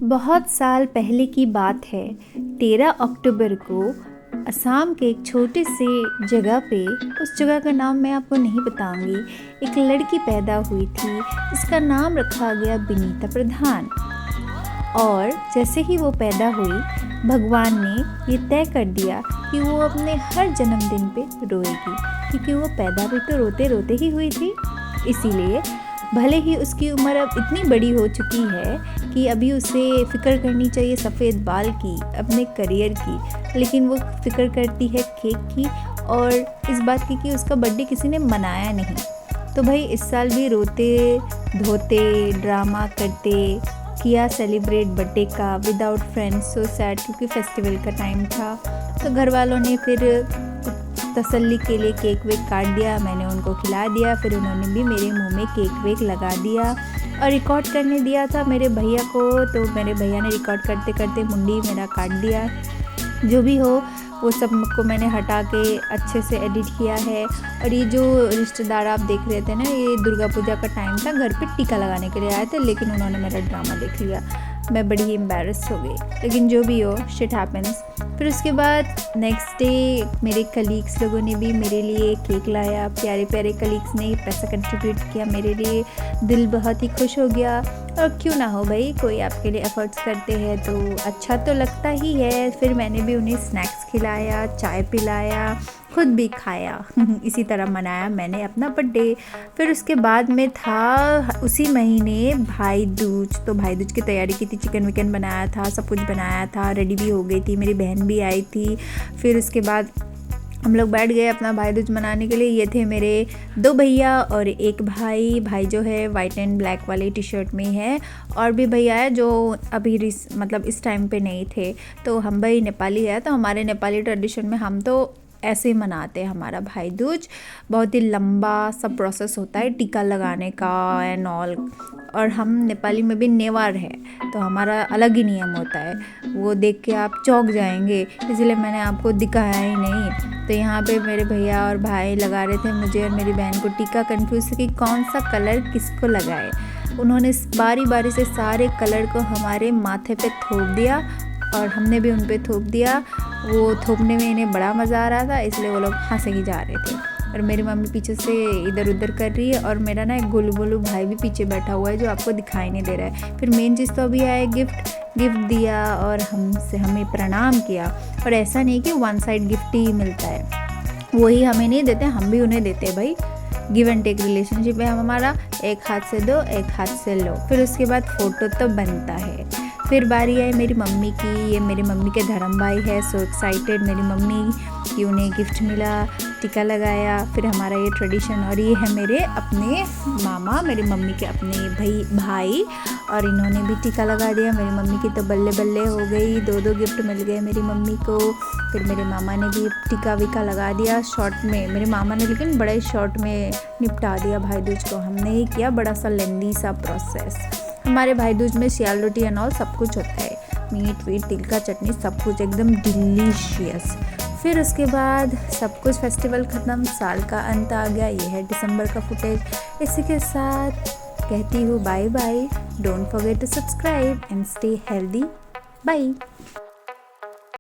बहुत साल पहले की बात है। 13 अक्टूबर को असम के एक छोटे से जगह पे, उस जगह का नाम मैं आपको नहीं बताऊंगी, एक लड़की पैदा हुई थी जिसका नाम रखा गया बिनीता प्रधान। और जैसे ही वो पैदा हुई, भगवान ने ये तय कर दिया कि वो अपने हर जन्मदिन पे रोएगी, क्योंकि वो पैदा भी तो रोते रोते ही हुई थी। इसीलिए भले ही उसकी उम्र अब इतनी बड़ी हो चुकी है कि अभी उसे फ़िक्र करनी चाहिए सफ़ेद बाल की, अपने करियर की, लेकिन वो फ़िक्र करती है केक की और इस बात की कि उसका बर्थडे किसी ने मनाया नहीं। तो भाई इस साल भी रोते धोते ड्रामा करते किया सेलिब्रेट बर्थडे का विदाउट फ्रेंड्स। सो सैड, क्योंकि फेस्टिवल का टाइम था। तो घर वालों ने फिर तसल्ली के लिए केक वेक काट दिया, मैंने उनको खिला दिया, फिर उन्होंने भी मेरे मुंह में केक वेक लगा दिया और रिकॉर्ड करने दिया था मेरे भैया को। तो मेरे भैया ने रिकॉर्ड करते करते मुंडी मेरा काट दिया। जो भी हो, वो सब को मैंने हटा के अच्छे से एडिट किया है। और ये जो रिश्तेदार आप देख रहे थे ना, ये दुर्गा पूजा का टाइम था, घर पे टीका लगाने के लिए आए थे, लेकिन उन्होंने मेरा ड्रामा देख लिया। मैं बड़ी ही एम्बैरस हो गई, लेकिन जो भी हो, शिट हैपेंस। फिर उसके बाद नेक्स्ट डे मेरे कलीग्स लोगों ने भी मेरे लिए केक लाया, प्यारे प्यारे कलीग्स ने पैसा कंट्रीब्यूट किया मेरे लिए, दिल बहुत ही खुश हो गया। और क्यों ना हो भाई, कोई आपके लिए एफर्ट्स करते हैं तो अच्छा तो लगता ही है। फिर मैंने भी उन्हें स्नैक्स खिलाया, चाय पिलाया, खुद भी खाया। इसी तरह मनाया मैंने अपना बर्थडे। फिर उसके बाद में था उसी महीने भाई दूज। तो भाई दूज की तैयारी की थी, चिकन विकन बनाया था, सब कुछ बनाया था, रेडी भी हो गई थी, मेरी बहन भी आई थी। फिर उसके बाद हम लोग बैठ गए अपना भाई दूज मनाने के लिए। ये थे मेरे 2 भैया और एक भाई। भाई जो है वाइट एंड ब्लैक वाले टी शर्ट में है, और भी भैया है जो अभी मतलब इस टाइम पे नहीं थे। तो हम भाई नेपाली है, तो हमारे नेपाली ट्रेडिशन में हम तो ऐसे ही मनाते हैं हमारा भाई दूज। बहुत ही लंबा सब प्रोसेस होता है टीका लगाने का एंड ऑल। और हम नेपाली में भी नेवार है, तो हमारा अलग ही नियम होता है, वो देख के आप चौंक जाएंगे, इसलिए मैंने आपको दिखाया ही नहीं। तो यहाँ पे मेरे भैया और भाई लगा रहे थे मुझे और मेरी बहन को टीका, कंफ्यूज कि कौन सा कलर किसको लगाए। उन्होंने बारी बारी से सारे कलर को हमारे माथे पे थोप दिया और हमने भी उन पे थोप दिया। वो थोपने में इन्हें बड़ा मज़ा आ रहा था, इसलिए वो लोग हंसे ही जा रहे थे। और मेरी मम्मी पीछे से इधर उधर कर रही है, और मेरा ना एक गोलू बोलू भाई भी पीछे बैठा हुआ है जो आपको दिखाई नहीं दे रहा है। फिर मेन चीज़ तो अभी आया, गिफ्ट दिया और हमें प्रणाम किया। और ऐसा नहीं कि वन साइड गिफ्ट ही मिलता है, वही हमें नहीं देते, हम भी उन्हें देते हैं भाई। गिव एंड टेक रिलेशनशिप है हमारा, एक हाथ से दो एक हाथ से लो। फिर उसके बाद फ़ोटो तो बनता है। फिर बारी आई मेरी मम्मी की। ये मेरी मम्मी के धर्म भाई है, सो एक्साइटेड मेरी मम्मी कि उन्हें गिफ्ट मिला, टीका लगाया। फिर हमारा ये ट्रेडिशन। और ये है मेरे अपने मामा, मेरी मम्मी के अपने भाई, और इन्होंने भी टीका लगा दिया। मेरी मम्मी की तो बल्ले बल्ले हो गई, 2 गिफ्ट मिल गए मेरी मम्मी को। फिर मेरे मामा ने भी टीका वीका लगा दिया शॉर्ट में। मेरे मामा ने लेकिन बड़े शॉर्ट में निपटा दिया भाई दूज को, हमने ही किया बड़ा सा लेंदी सा प्रोसेस। हमारे भाई दूज में सियाल रोटी एंड ऑल सब कुछ होता है, मीट वीट तिल का चटनी सब कुछ एकदम डिलीशियस। फिर उसके बाद सब कुछ फेस्टिवल ख़त्म, साल का अंत आ गया। ये है दिसंबर का फुटेज। इसी के साथ कहती हूँ bye bye. Don't forget to subscribe and stay healthy. Bye.